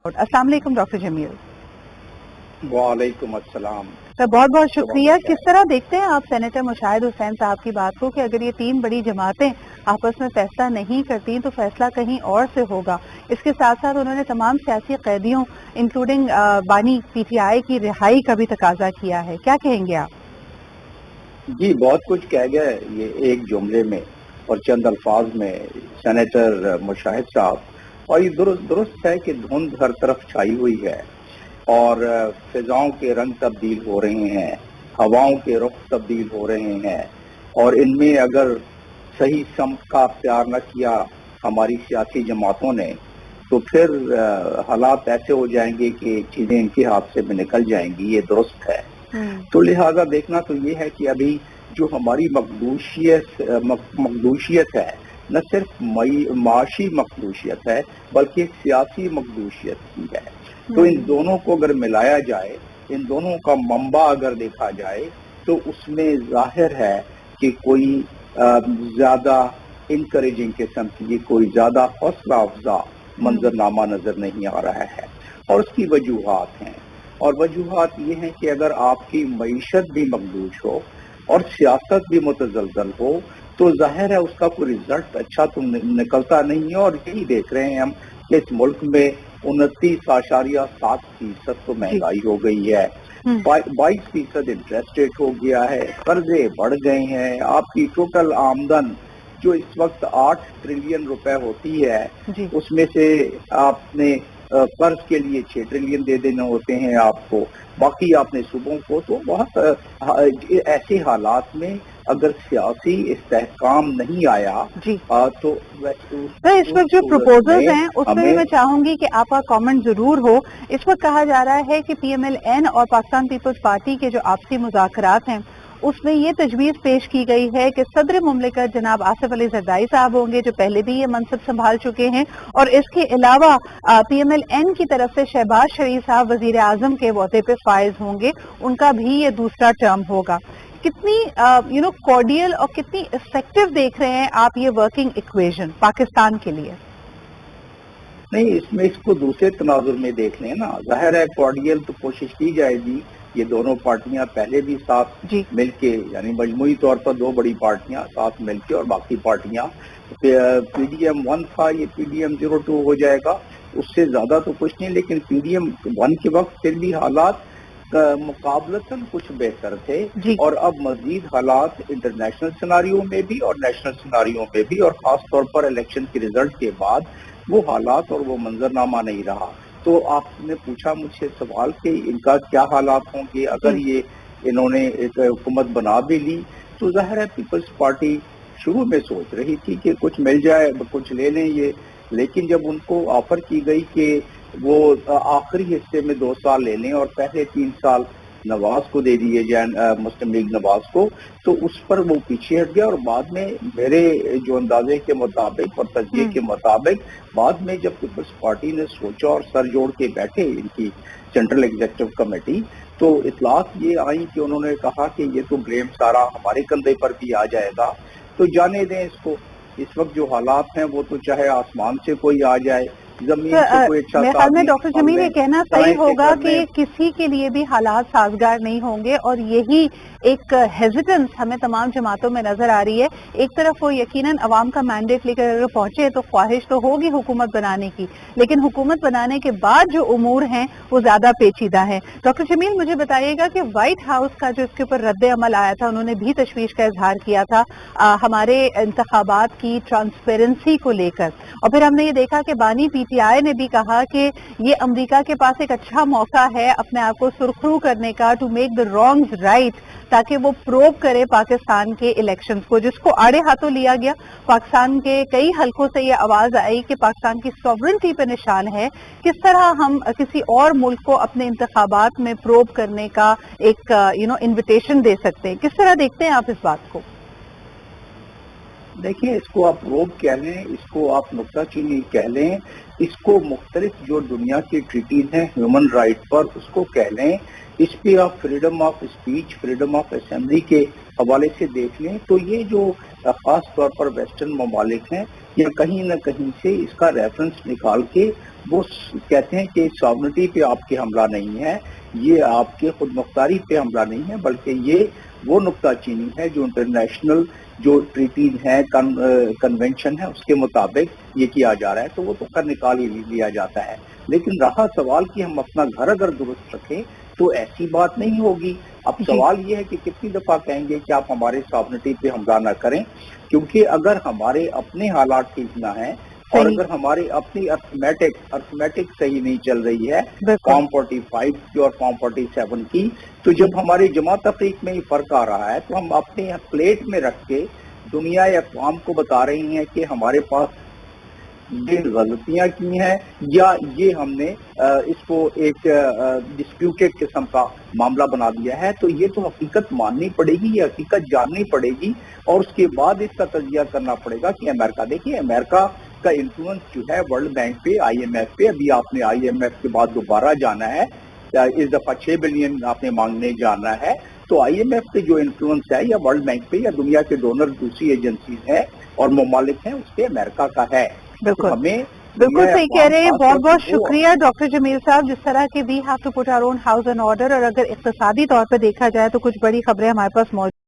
अस्सलाम वालेकुम डॉक्टर जमील। वालेकुम अस्सलाम। सर बहुत बहुत शुक्रिया। किस तरह देखते हैं आप सेनेटर मुशाहिद हुसैन साहब की बात को कि अगर ये तीन बड़ी जमातें आपस में फैसला नहीं करती तो फैसला कहीं और से होगा। इसके साथ साथ उन्होंने तमाम सियासी कैदियों इंक्लूडिंग बानी पीटीआई की रिहाई का भी तकाजा किया है, क्या कहेंगे आप? जी बहुत कुछ कह गए ये एक जुमले में और चंद अल्फाज में सेनेटर मुशाहिद साहब, और ये दुरुस्त है कि धुंध हर तरफ छाई हुई है और फिजाओं के रंग तब्दील हो रहे हैं, हवाओं के रुख तब्दील हो रहे हैं, और इनमें अगर सही समत का अख्तियार न किया हमारी सियासी जमातों ने तो फिर हालात ऐसे हो जाएंगे कि चीजें इनके हाथ से भी निकल जाएंगी। ये दुरुस्त है। तो लिहाजा देखना तो ये है कि अभी जो हमारी मकदूशियत है, न सिर्फ माशी मकदूशियत है बल्कि एक सियासी मकदूशियत भी है। तो इन दोनों को अगर मिलाया जाए, इन दोनों का मंबा अगर देखा जाए तो उसमें जाहिर है कि कोई ज्यादा इनकरेजिंग किस्म की, कोई ज्यादा हौसला अफजा मंजरनामा नजर नहीं आ रहा है। और उसकी वजूहात हैं, और वजूहात ये हैं कि अगर आपकी मईशत भी मकदूश हो और सियासत भी मुतज़लज़ल हो तो जाहिर है उसका कोई रिजल्ट अच्छा तो निकलता नहीं है। और यही देख रहे हैं हम कि इस मुल्क में 29.7% तो महंगाई हो गई है, 22% इंटरेस्ट रेट हो गया है, कर्जे बढ़ गए हैं। आपकी टोटल आमदन जो इस वक्त 8 ट्रिलियन रुपए होती है उसमें से आपने कर्ज के लिए 6 ट्रिलियन दे देने होते हैं आपको, बाकी आपने सूबों को। तो बहुत ऐसे हालात में अगर सियासी इस्तेहकाम नहीं आया तो इस वक्त जो प्रपोजल्स हैं उसमें भी मैं चाहूंगी कि आपका कमेंट जरूर हो। इस वक्त कहा जा रहा है कि PMLN और पाकिस्तान पीपल्स पार्टी के जो आपसी मुज़ाकरात हैं उसमें ये तजवीज़ पेश की गई है कि सदर मुमलिकत जनाब आसिफ अली जरदारी साहब होंगे जो पहले भी ये मनसब संभाल चुके हैं, और इसके अलावा PMLN की तरफ से शहबाज शरीफ साहब वजीर आजम के वोटे पे फाइज होंगे, उनका भी ये दूसरा टर्म होगा। कितनी कॉर्डियल और कितनी इफेक्टिव देख रहे हैं आप ये वर्किंग इक्वेशन पाकिस्तान के लिए? नहीं, इसमें इसको दूसरे तनाजुर में देख लें ना। जाहिर है कॉर्डियल तो कोशिश की जाएगी, ये दोनों पार्टियां पहले भी साथ मिलके, यानी मजमूई तौर पर दो बड़ी पार्टियां साथ मिलके, और बाकी पार्टियां PDM 1 था, ये PDM 02 हो जाएगा, उससे ज्यादा तो कुछ नहीं। लेकिन PDM 1 के वक्त फिर भी हालात मुकाबलतन कुछ बेहतर थे, और अब मजीद हालात इंटरनेशनल सिनारियों में भी और नेशनल सिनारियों में भी, और खास तौर पर इलेक्शन के रिजल्ट के बाद वो हालात और वो मंजरनामा नहीं रहा। तो आपने पूछा मुझसे सवाल कि इनका क्या हालात होंगे अगर ये इन्होंने एक हुकूमत बना भी ली। तो जाहिर है पीपल्स पार्टी शुरू में सोच रही थी कि कुछ मिल जाए, कुछ ले लें ये, लेकिन जब उनको ऑफर की गई कि वो आखिरी हिस्से में 2 साल ले लें और पहले 3 साल नवाज को दे दिए जाए, मुस्लिम लीग नवाज को, तो उस पर वो पीछे हट गया। और बाद में मेरे जो अंदाजे के मुताबिक और तजज़िये के मुताबिक बाद में जब पीपल्स पार्टी ने सोचा और सर जोड़ के बैठे इनकी सेंट्रल एग्जीक्यूटिव कमेटी, तो इतलात ये आई कि उन्होंने कहा कि ये तो ब्लेम सारा हमारे कंधे पर भी आ जाएगा, तो जाने दें इसको। इस वक्त जो हालात हैं वो तो चाहे आसमान से कोई आ जाए, जमीन से कोई अच्छा। मेरे ख्याल में डॉक्टर जमील ये कहना सही होगा कि किसी के लिए भी हालात साजगार नहीं होंगे, और यही एक हेजिटेंस हमें तमाम जमातों में नजर आ रही है। एक तरफ वो यकीनन अवाम का मैंडेट लेकर अगर पहुंचे तो ख्वाहिश तो होगी हुकूमत बनाने की, लेकिन हुकूमत बनाने के बाद जो उमूर हैं वो ज्यादा पेचीदा है। डॉक्टर जमील मुझे बताइएगा कि व्हाइट हाउस का जो इसके ऊपर रद्द अमल आया था, उन्होंने भी तशवीश का इजहार किया था हमारे इंतखाबात की ट्रांसपेरेंसी को लेकर, और फिर हमने ये देखा कि बानी PTI ने भी कहा कि ये अमेरिका के पास एक अच्छा मौका है अपने आप को सुरखरू करने का, to make the wrongs right, ताकि वो प्रोब करे पाकिस्तान के इलेक्शंस को, जिसको आड़े हाथों लिया गया। पाकिस्तान के कई हलकों से ये आवाज आई कि पाकिस्तान की सॉवरेंटी पे निशान है। किस तरह हम किसी और मुल्क को अपने इंतखाबात में प्रोब करने का एक इन्विटेशन दे सकते हैं? किस तरह देखते हैं आप इस बात को? دیکھیے اس کو آپ روب کہہ لیں، اس کو آپ نکتہ چینی کہہ لیں، اس کو مختلف جو دنیا کی ٹریٹیز ہیں ہیومن رائٹ پر اس کو کہہ لیں، اس پہ آپ freedom of speech, freedom of assembly کے حوالے سے دیکھ لیں تو یہ جو خاص طور پر ویسٹرن ممالک ہیں یہ کہیں نہ کہیں سے اس کا ریفرنس نکال کے وہ کہتے ہیں کہ ساورنٹی پہ آپ کے حملہ نہیں ہے، یہ آپ کے خود مختاری پہ حملہ نہیں ہے، بلکہ یہ وہ نکتہ چینی ہے جو انٹرنیشنل جو ٹریٹیز ہیں کنونشن ہے اس کے مطابق یہ کیا جا رہا ہے، تو وہ تو کر نکال ہی لیا جاتا ہے۔ لیکن رہا سوال کہ ہم اپنا گھر اگر درست رکھیں تو ایسی بات نہیں ہوگی۔ اب سوال یہ ہے کہ کتنی دفعہ کہیں گے کہ آپ ہمارے ساورنٹی پہ حملہ نہ کریں، کیونکہ اگر ہمارے اپنے حالات ٹھیک نہ ہیں اور اگر ہماری اپنی ارتھمیٹک صحیح نہیں چل رہی ہے فارم 45 کی اور فارم 47 کی، تو جب ہماری جماعت تفریق میں یہ فرق آ رہا ہے تو ہم اپنے پلیٹ میں رکھ کے دنیا یا اقوام کو بتا رہی ہیں کہ ہمارے پاس یہ غلطیاں کی ہیں یا یہ ہم نے اس کو ایک ڈسپیوٹڈ قسم کا معاملہ بنا دیا ہے، تو یہ تو حقیقت ماننی پڑے گی، یہ حقیقت جاننی پڑے گی اور اس کے بعد اس کا تجزیہ کرنا پڑے گا کہ امریکہ، دیکھیے امریکہ کا انفلوئنس جو ہے ورلڈ بینک پہ، آئی ایم ایف پہ، ابھی آپ نے آئی ایم ایف کے بعد دوبارہ جانا ہے، اس دفعہ 6 بلین آپ نے مانگنے جانا ہے، تو آئی ایم ایف پہ جو انفلوئنس ہے یا ورلڈ بینک پہ یا دنیا کے ڈونر دوسری ایجنسیز ہیں اور ممالک ہیں اس پہ امریکہ کا ہے۔ بالکل ہمیں بالکل صحیح کہہ رہے ہیں، بہت بہت شکریہ ڈاکٹر جمیل صاحب، جس طرح کہ we have to put our own house in order, اور اگر اقتصادی طور پہ دیکھا جائے تو کچھ بڑی خبریں ہمارے پاس موجود